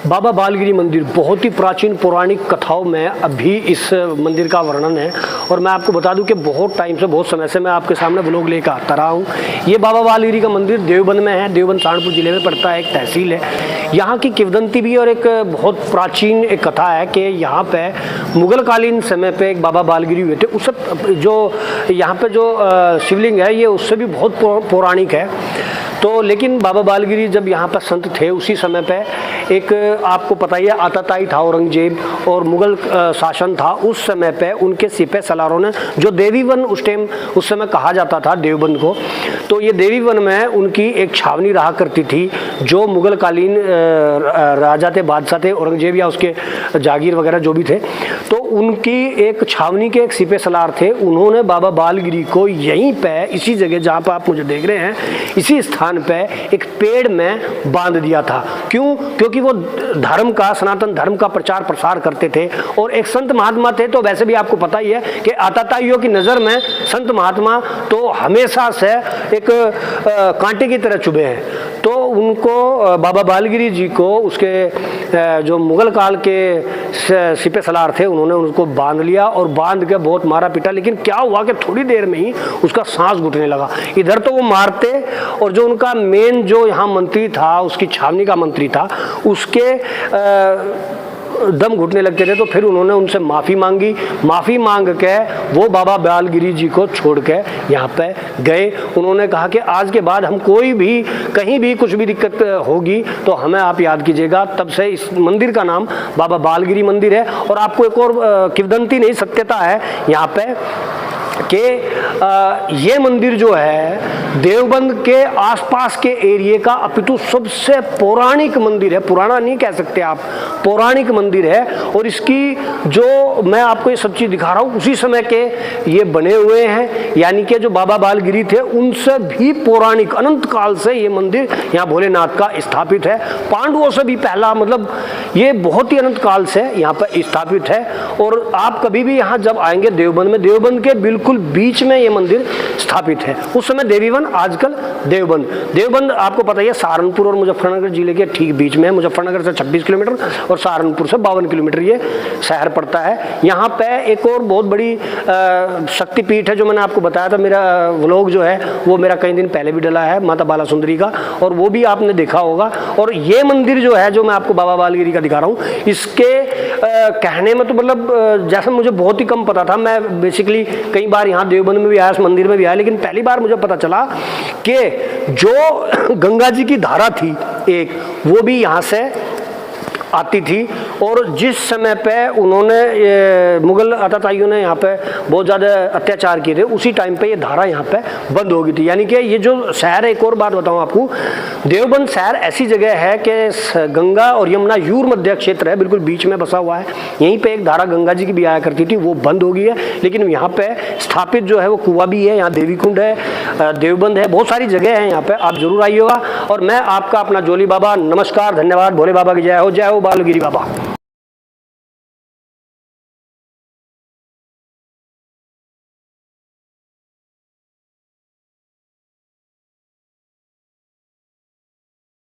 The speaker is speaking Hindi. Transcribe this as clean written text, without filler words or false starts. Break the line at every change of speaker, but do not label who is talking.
बाबा बालगिरी मंदिर बहुत ही प्राचीन पौराणिक कथाओं में अभी इस मंदिर का वर्णन है। और मैं आपको बता दूं कि बहुत टाइम से, बहुत समय से मैं आपके सामने व्लॉग लेकर आता रहा हूं। ये बाबा बालगिरी का मंदिर देवबंद में है। देवबंद सहारनपुर जिले में पड़ता है, एक तहसील है। यहाँ की किंवदंती भी और एक बहुत प्राचीन एक कथा है कि यहाँ पे मुगल कालीन समय पे एक बाबा बालगिरी हुए थे। उस जो यहाँ पे जो शिवलिंग है ये उससे भी बहुत पौराणिक है। तो लेकिन बाबा बालगिरी जब यहाँ पर संत थे उसी समय पे एक आपको पता ही है आताताई था, औरंगजेब और मुगल शासन था उस समय पे। उनके सिपह सलारों ने जो देवीवन उस समय कहा जाता था देवबंद को, तो ये देवीवन में उनकी एक छावनी रहा करती थी। जो मुगल कालीन राजा थे, बादशाह थे, औरंगजेब या उसके जागीर वगैरह जो भी थे, तो उनकी एक छावनी के एक सिपह सलार थे। उन्होंने बाबा बालगिरी को यहीं पे इसी जगह जहाँ पर आप मुझे देख रहे हैं इसी स्थान पे एक पेड़ में बांध दिया था। क्यों? क्योंकि वो धर्म का, सनातन धर्म का प्रचार प्रसार करते थे और एक संत महात्मा थे। तो वैसे भी आपको पता ही है कि आताताइयों की नज़र में संत महात्मा तो हमेशा से एक कांटे की तरह चुभे हैं। तो उनको बाबा बालगिरी जी को उसके जो मुगल काल के सिपह सलार थे उन्होंने उसको बांध लिया और बांध के बहुत मारा पीटा। लेकिन क्या हुआ कि थोड़ी देर में ही उसका सांस घुटने लगा। इधर तो वो मारते और जो उनका मेन जो यहाँ मंत्री था, उसकी छावनी का मंत्री था, उसके दम घुटने लगते थे। तो फिर उन्होंने उनसे माफ़ी मांगी। माफ़ी मांग के वो बाबा बालगिरी जी को छोड़ के यहाँ पे गए। उन्होंने कहा कि आज के बाद हम कोई भी कहीं भी कुछ भी दिक्कत होगी तो हमें आप याद कीजिएगा। तब से इस मंदिर का नाम बाबा बालगिरी मंदिर है। और आपको एक और किंवदंती नहीं, सत्यता है यहाँ पे कि ये मंदिर जो है देवबंद के आसपास के एरिया का अपितु सबसे पौराणिक मंदिर है। पुराना नहीं कह सकते आप, पौराणिक मंदिर है। और इसकी जो मैं आपको ये सब चीज़ दिखा रहा हूँ उसी समय के ये बने हुए हैं। यानी कि जो बाबा बालगिरी थे उनसे भी पौराणिक, अनंत काल से ये मंदिर यहाँ भोलेनाथ का स्थापित है। पांडवों से भी पहला, मतलब ये बहुत ही अनंत काल से यहाँ पर स्थापित है। और आप कभी भी यहाँ जब आएंगे देवबंद में, देवबंद के बिल्कुल बीच में ये मंदिर स्थापित है। उस समय देवीवन, आजकल देवबंद। देवबंद आपको पता ही है सहारनपुर और मुजफ्फरनगर जिले के ठीक बीच में है। मुजफ्फरनगर से 26 किलोमीटर और सहारनपुर से 52 किलोमीटर ये शहर पड़ता है। यहाँ पे एक और बहुत बड़ी शक्तिपीठ है जो मैंने आपको बताया था। मेरा व्लॉग जो है वो मेरा कई दिन पहले भी डला है, माता बाला सुंदरी का, और वो भी आपने देखा होगा। और ये मंदिर जो है जो मैं आपको बाबा बालगिरी का दिखा रहा हूँ, इसके कहने में तो मतलब जैसे मुझे बहुत ही कम पता था। मैं बेसिकली कई बार यहाँ देवबंद में भी आया, इस मंदिर में भी आया, लेकिन पहली बार मुझे पता चला कि जो गंगा जी की धारा थी एक, वो भी यहाँ से आती थी। और जिस समय पे उन्होंने मुगल आताताइयों ने यहाँ पे बहुत ज़्यादा अत्याचार किए थे, उसी टाइम पे ये धारा यहाँ पे बंद हो गई थी। यानी कि ये जो शहर है, एक और बात बताऊँ आपको, देवबंद शहर ऐसी जगह है कि गंगा और यमुना यूर मध्य क्षेत्र है, बिल्कुल बीच में बसा हुआ है। यहीं पे एक धारा गंगा जी की भी आया करती थी, वो बंद हो गई है। लेकिन यहाँ पे स्थापित जो है वो कुआं भी है, यहाँ देवी कुंड है, देवबंद है, बहुत सारी जगह है यहाँ पे। आप जरूर आइएगा। और मैं आपका अपना जोली बाबा, नमस्कार, धन्यवाद, भोले बाबा की जय हो, जय हो बालगिरी बाबा।